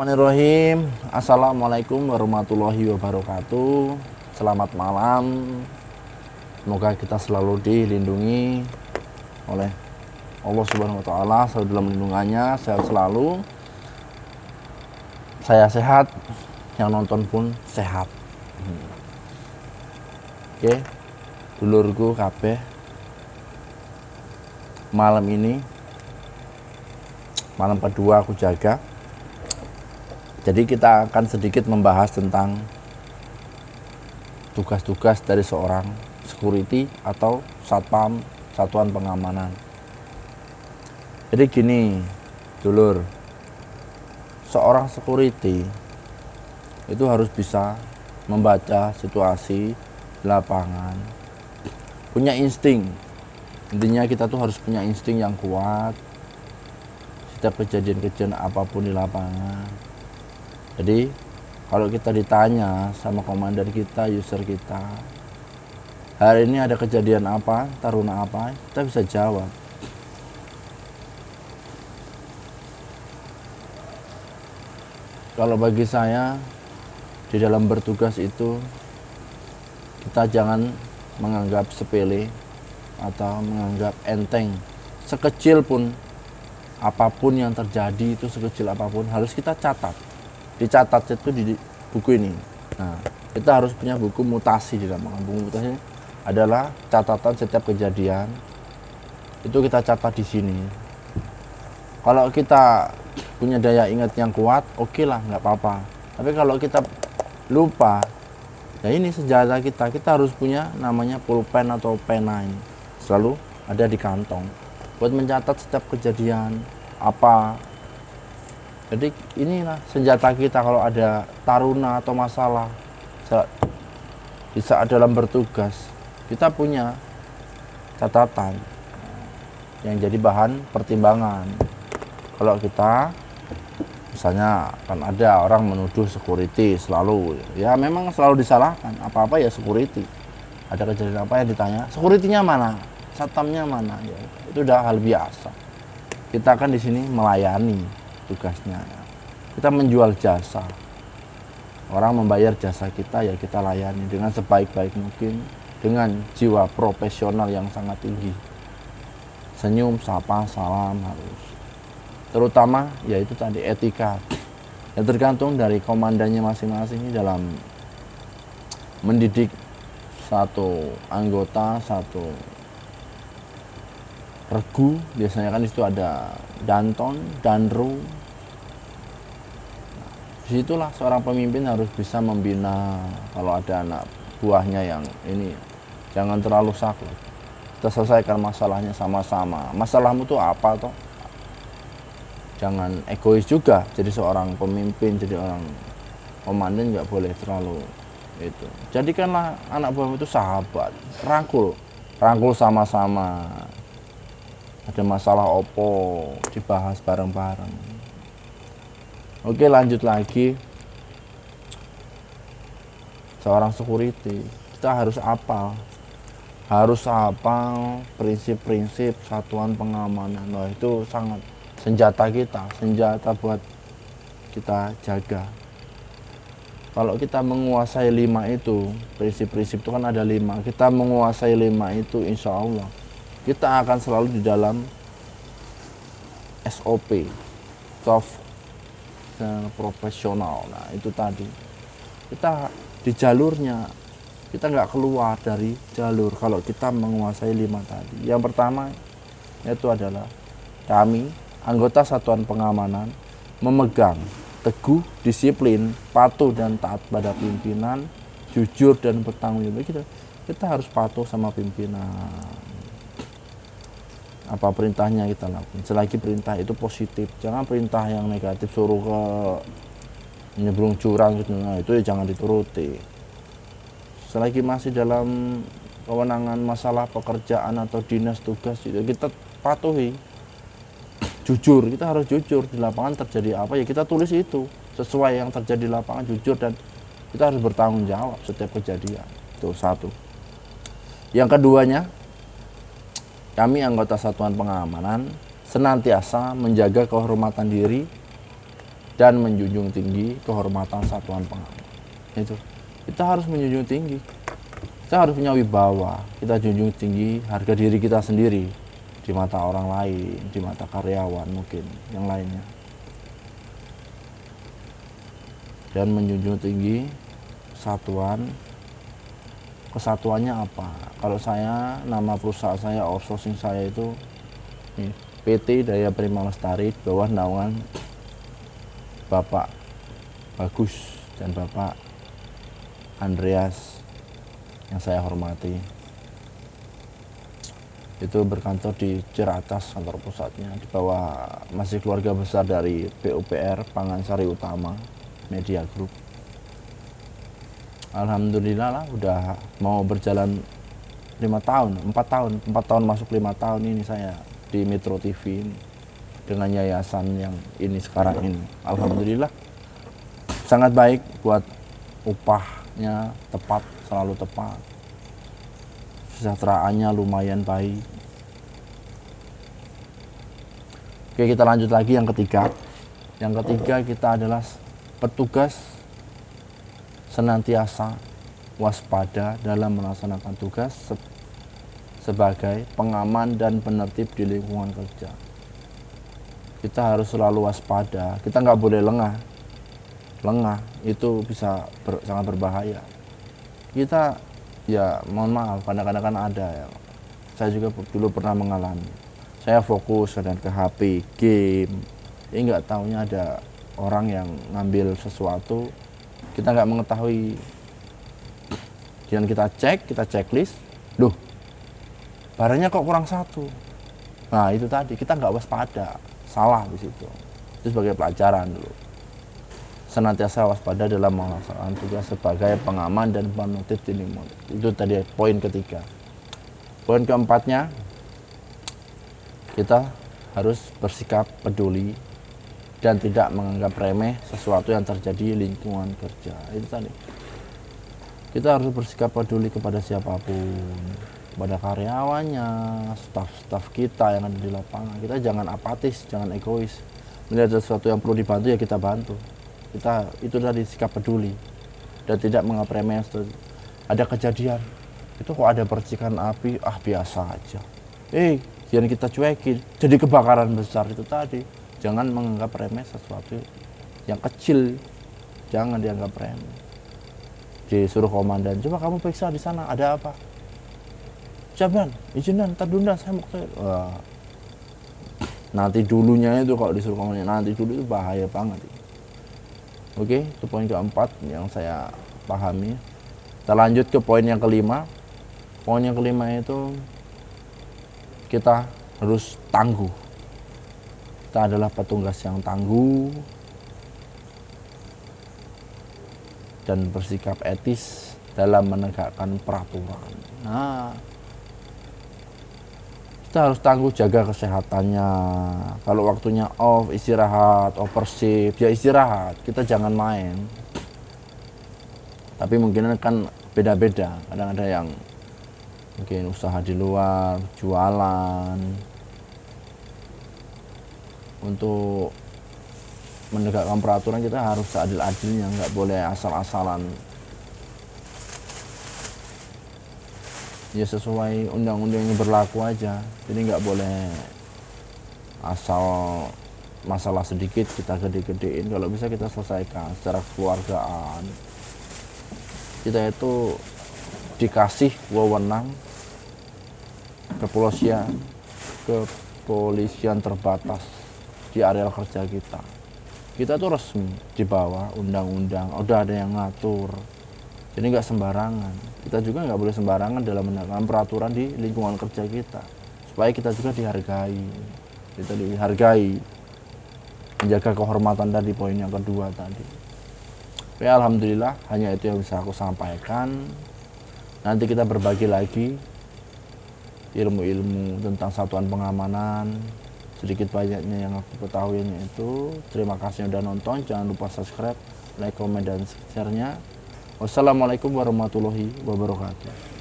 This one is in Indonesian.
Bismillahirrahmanirrahim. Assalamualaikum warahmatullahi wabarakatuh. Selamat malam. Semoga kita selalu dilindungi oleh Allah Subhanahu wa taala, selalu dalam lindungannya, sehat selalu. Saya sehat, yang nonton pun sehat. Oke, dulurku kabeh. Malam ini malam kedua aku jaga. Jadi kita akan sedikit membahas tentang tugas-tugas dari seorang security atau satpam, satuan pengamanan. Jadi gini, dulur, seorang security itu harus bisa membaca situasi di lapangan, punya insting. Intinya kita tuh harus punya insting yang kuat setiap kejadian-kejadian apapun di lapangan. Jadi kalau kita ditanya sama komandan kita, user kita, hari ini ada kejadian apa, taruna apa, kita bisa jawab. Kalau bagi saya, di dalam bertugas itu kita jangan menganggap sepele atau menganggap enteng. Sekecil pun apapun yang terjadi, itu sekecil apapun harus kita catat. Dicatat itu di buku ini. Nah, kita harus punya buku mutasi di dalam buku mutasi adalah catatan setiap kejadian. Itu kita catat di sini. Kalau kita punya daya ingat yang kuat, oke lah, nggak apa-apa. Tapi kalau kita lupa, ya ini senjata kita. Kita harus punya namanya pulpen atau pena ini. Selalu ada di kantong buat mencatat setiap kejadian apa. Jadi inilah senjata kita kalau ada taruna atau masalah di saat dalam bertugas. Kita punya catatan yang jadi bahan pertimbangan. Kalau kita misalnya kan ada orang menuduh security selalu, ya memang selalu disalahkan. Apa-apa ya security. Ada kejadian apa yang ditanya, security-nya mana? Satpamnya mana? Ya, itu udah hal biasa. Kita kan di sini melayani. Tugasnya kita menjual jasa, orang membayar jasa kita, ya kita layani dengan sebaik-baik mungkin, dengan jiwa profesional yang sangat tinggi. Senyum, sapa, salam harus, terutama yaitu tadi etika yang tergantung dari komandannya masing-masing dalam mendidik satu anggota, satu regu. Biasanya kan di situ ada danton, danru. Disitulah seorang pemimpin harus bisa membina. Kalau ada anak buahnya yang ini, jangan terlalu saklek. Kita selesaikan masalahnya sama-sama. Masalahmu tuh apa toh? Jangan egois juga. Jadi seorang pemimpin, jadi orang komandan nggak boleh terlalu itu. Jadikanlah anak buahmu itu sahabat, rangkul sama-sama. Ada masalah opo, dibahas bareng-bareng. Oke, lanjut lagi. Seorang security, kita harus hafal prinsip-prinsip satuan pengamanan. Nah, itu sangat senjata kita, senjata buat kita jaga. Kalau kita menguasai 5 itu, prinsip-prinsip itu kan ada 5. Kita menguasai 5 itu, insya Allah kita akan selalu di dalam SOP, soft profesional. Nah, itu tadi kita di jalurnya, kita nggak keluar dari jalur kalau kita menguasai 5 tadi. Yang pertama itu adalah kami anggota satuan pengamanan memegang teguh disiplin, patuh dan taat pada pimpinan, jujur dan bertanggung jawab. Kita harus patuh sama pimpinan. Apa perintahnya kita lakukan, selagi perintah itu positif. Jangan perintah yang negatif, suruh ke nyebrung jurang gitu, nah itu ya jangan dituruti. Selagi masih dalam kewenangan masalah pekerjaan atau dinas tugas itu kita patuhi. Jujur, kita harus jujur. Di lapangan terjadi apa ya kita tulis itu sesuai yang terjadi di lapangan, jujur, dan kita harus bertanggung jawab setiap kejadian. Itu satu. Yang keduanya, kami anggota satuan pengamanan senantiasa menjaga kehormatan diri dan menjunjung tinggi kehormatan satuan pengaman. Itu kita harus menjunjung tinggi, kita harus punya wibawa, kita junjung tinggi harga diri kita sendiri di mata orang lain, di mata karyawan mungkin yang lainnya, dan menjunjung tinggi kesatuannya apa. Kalau saya, nama perusahaan saya, outsourcing saya itu PT Daya Prima Lestari, di bawah naungan Bapak Bagus dan Bapak Andreas yang saya hormati. Itu berkantor di Ciracas kantor pusatnya, di bawah masih keluarga besar dari PUPR Pangansari Utama Media Group. Alhamdulillah lah, udah mau berjalan 4 tahun masuk 5 tahun ini saya di Metro TV ini, dengan yayasan yang ini sekarang ini. Alhamdulillah sangat baik, buat upahnya tepat, selalu tepat, kesejahteraannya lumayan baik. Oke, kita lanjut lagi yang ketiga. Yang ketiga, kita adalah petugas senantiasa waspada dalam melaksanakan tugas sebagai pengaman dan penertib di lingkungan kerja. Kita harus selalu waspada, kita nggak boleh lengah itu bisa sangat berbahaya. Kita ya mohon maaf, kadang-kadang kan ada ya, saya juga dulu pernah mengalami, saya fokus dan ke HP game, nggak taunya ada orang yang ngambil sesuatu, kita nggak mengetahui, dan kita checklist, duh barangnya kok kurang satu. Nah itu tadi, kita nggak waspada, salah di situ. Itu sebagai pelajaran dulu. Senantiasa waspada dalam melaksanakan tugas sebagai pengaman dan penertib di lingkungan. Itu tadi poin ketiga. Poin keempatnya, kita harus bersikap peduli dan tidak menganggap remeh sesuatu yang terjadi di lingkungan kerja. Itu tadi, kita harus bersikap peduli kepada siapapun, kepada karyawannya, staf-staf kita yang ada di lapangan. Kita jangan apatis, jangan egois. Melihat sesuatu yang perlu dibantu ya kita bantu. Kita itu dari sikap peduli dan tidak menganggap remeh. Ada kejadian itu kok ada percikan api, biasa aja, jangan kita cuekin, jadi kebakaran besar. Itu tadi, jangan menganggap remeh sesuatu yang kecil, jangan dianggap remeh. Disuruh komandan, coba kamu periksa di sana ada apa, Jabran, izinan, ntar dulu saya mau ke toilet. Nanti dulunya itu kalau disuruh komandan, nanti dulu itu bahaya banget. Oke, itu poin keempat yang saya pahami. Kita lanjut ke poin yang kelima. Poin yang kelima itu, kita harus tangguh. Kita adalah petugas yang tangguh dan bersikap etis dalam menegakkan peraturan. Nah, kita harus tangguh, jaga kesehatannya. Kalau waktunya off, istirahat, overshift, ya istirahat. Kita jangan main. Tapi mungkin kan beda-beda. Kadang ada yang mungkin usaha di luar, jualan. Untuk menegakkan peraturan kita harus seadil-adilnya, nggak boleh asal-asalan. Ya sesuai undang-undang yang berlaku aja, jadi nggak boleh asal masalah sedikit kita gede-gedein. Kalau bisa kita selesaikan secara kekeluargaan. Kita itu dikasih wewenang kepolisian terbatas di areal kerja kita. Kita tuh resmi di bawah undang-undang, udah ada yang ngatur. Jadi nggak sembarangan. Kita juga nggak boleh sembarangan dalam menegakkan peraturan di lingkungan kerja kita, supaya kita juga dihargai. Kita dihargai, menjaga kehormatan tadi, poin yang kedua tadi. Ya alhamdulillah, hanya itu yang bisa aku sampaikan. Nanti kita berbagi lagi ilmu-ilmu tentang satuan pengamanan, sedikit banyaknya yang aku ketahuinya itu. Terima kasih sudah nonton, jangan lupa subscribe, like, komen, dan share-nya. Wassalamualaikum warahmatullahi wabarakatuh.